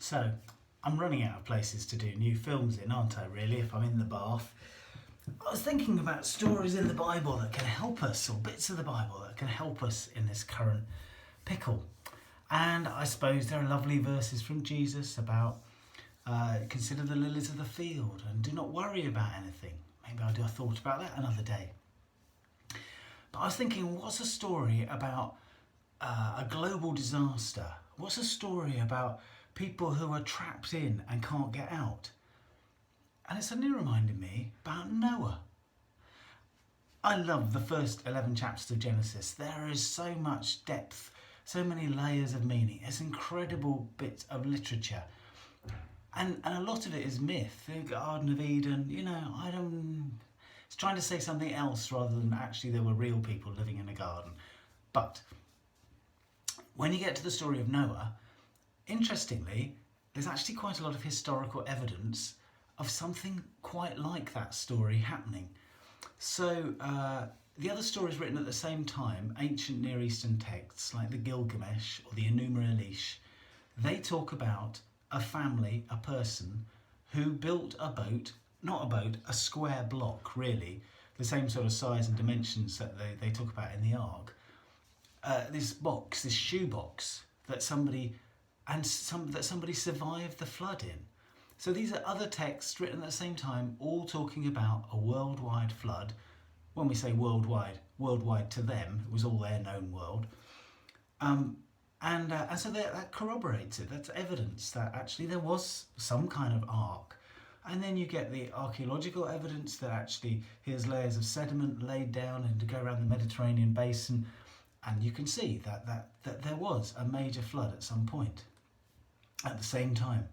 So, I'm running out of places to do new films in, aren't I, really, if I'm in the bath? I was thinking about stories in the Bible that can help us, or bits of the Bible that can help us in this current pickle. And I suppose there are lovely verses from Jesus about consider the lilies of the field and do not worry about anything. Maybe I'll do a thought about that another day. But I was thinking, what's a story about a global disaster? What's a story about people who are trapped in and can't get out? And it suddenly reminded me about Noah. I love the first 11 chapters of Genesis. There is so much depth, so many layers of meaning. It's incredible bits of literature. And a lot of it is myth. The Garden of Eden, it's trying to say something else rather than actually there were real people living in a garden. But when you get to the story of Noah, interestingly, there's actually quite a lot of historical evidence of something quite like that story happening. So the other stories written at the same time, ancient Near Eastern texts like the Gilgamesh or the Enuma Elish, they talk about a family, a person, who built a boat, not a boat, a square block really, the same sort of size and dimensions that they talk about in the Ark. This box, this shoebox that somebody survived the flood in. So these are other texts written at the same time, all talking about a worldwide flood. When we say worldwide to them, it was all their known world. And so that corroborates it. That's evidence that actually there was some kind of ark. And then you get the archaeological evidence that actually here's layers of sediment laid down and to go around the Mediterranean basin. And you can see that there was a major flood at some point at the same time.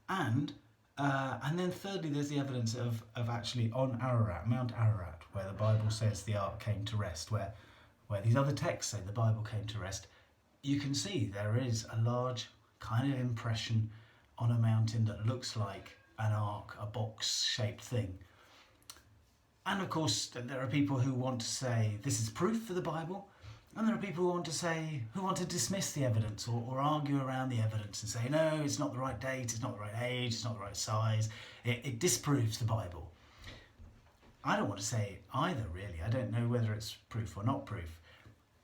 And then thirdly, there's the evidence of actually on Ararat, Mount Ararat, where the Bible says the ark came to rest, where these other texts say the Bible came to rest. You can see there is a large kind of impression on a mountain that looks like an ark, a box-shaped thing. And of course, there are people who want to say this is proof for the Bible, and there are people who want to dismiss the evidence or argue around the evidence and say, no, it's not the right date, it's not the right age, it's not the right size, it disproves the Bible. I don't want to say either, really. I don't know whether it's proof or not proof.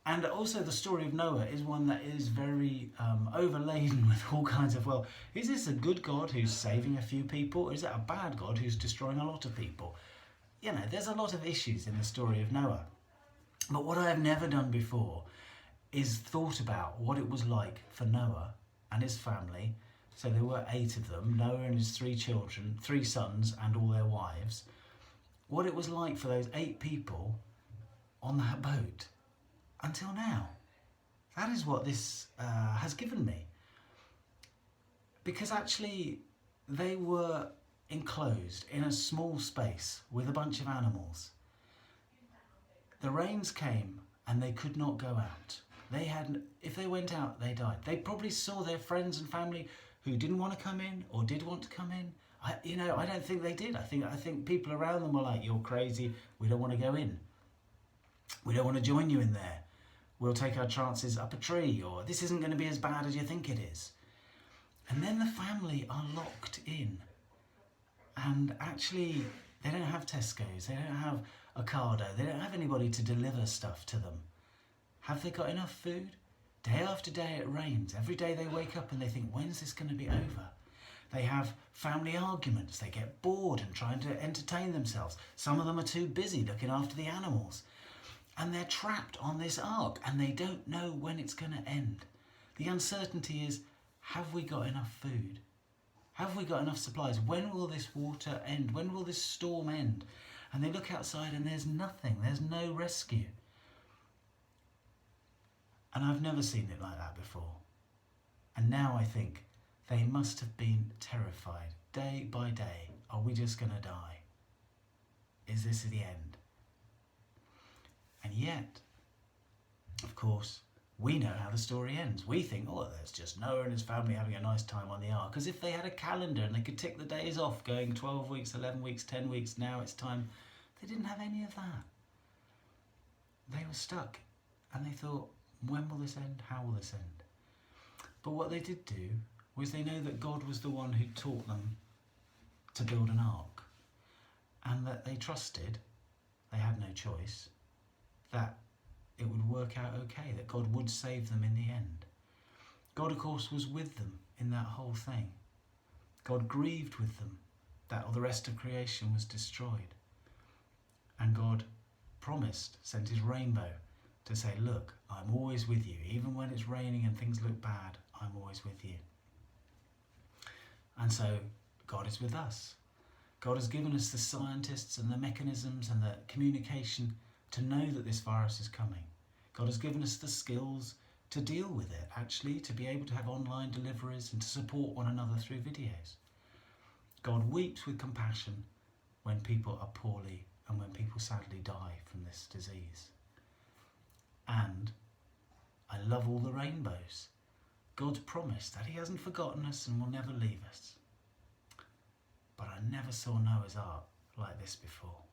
And also the story of Noah is one that is very overladen with all kinds of, well, is this a good God who's saving a few people? Or is it a bad God who's destroying a lot of people? There's a lot of issues in the story of Noah. But what I have never done before is thought about what it was like for Noah and his family. So there were 8 of them, Noah and his 3 children, 3 sons and all their wives. What it was like for those 8 people on that boat until now. That is what this has given me. Because actually they were enclosed in a small space with a bunch of animals. The rains came and they could not go out. If they went out, they died. They probably saw their friends and family who didn't want to come in or did want to come in. I don't think they did. I think people around them were like, you're crazy, we don't want to go in. We don't want to join you in there. We'll take our chances up a tree, or this isn't going to be as bad as you think it is. And then the family are locked in. And actually, they don't have Tesco's, they don't have Ocado, they don't have anybody to deliver stuff to them. Have they got enough food? Day after day it rains. Every day they wake up and they think, when's this going to be over? They have family arguments. They get bored and trying to entertain themselves. Some of them are too busy looking after the animals. And they're trapped on this ark and they don't know when it's going to end. The uncertainty is, have we got enough food? Have we got enough supplies? When will this water end? When will this storm end? And they look outside and there's nothing. There's no rescue. And I've never seen it like that before. And now I think they must have been terrified day by day. Are we just going to die? Is this the end? And yet, of course, we know how the story ends. We think, oh, there's just Noah and his family having a nice time on the ark. As if they had a calendar and they could tick the days off, going 12 weeks, 11 weeks, 10 weeks, now it's time. They didn't have any of that. They were stuck and they thought, when will this end? How will this end? But what they did do was they know that God was the one who taught them to build an ark, and that they trusted, they had no choice, that it would work out okay, that God would save them in the end. God, of course, was with them in that whole thing. God grieved with them that all the rest of creation was destroyed. And God promised, sent his rainbow to say, look, I'm always with you. Even when it's raining and things look bad, I'm always with you. And so God is with us. God has given us the scientists and the mechanisms and the communication to know that this virus is coming. God has given us the skills to deal with it, actually, to be able to have online deliveries and to support one another through videos. God weeps with compassion when people are poorly and when people sadly die from this disease. And I love all the rainbows. God's promised that he hasn't forgotten us and will never leave us. But I never saw Noah's Ark like this before.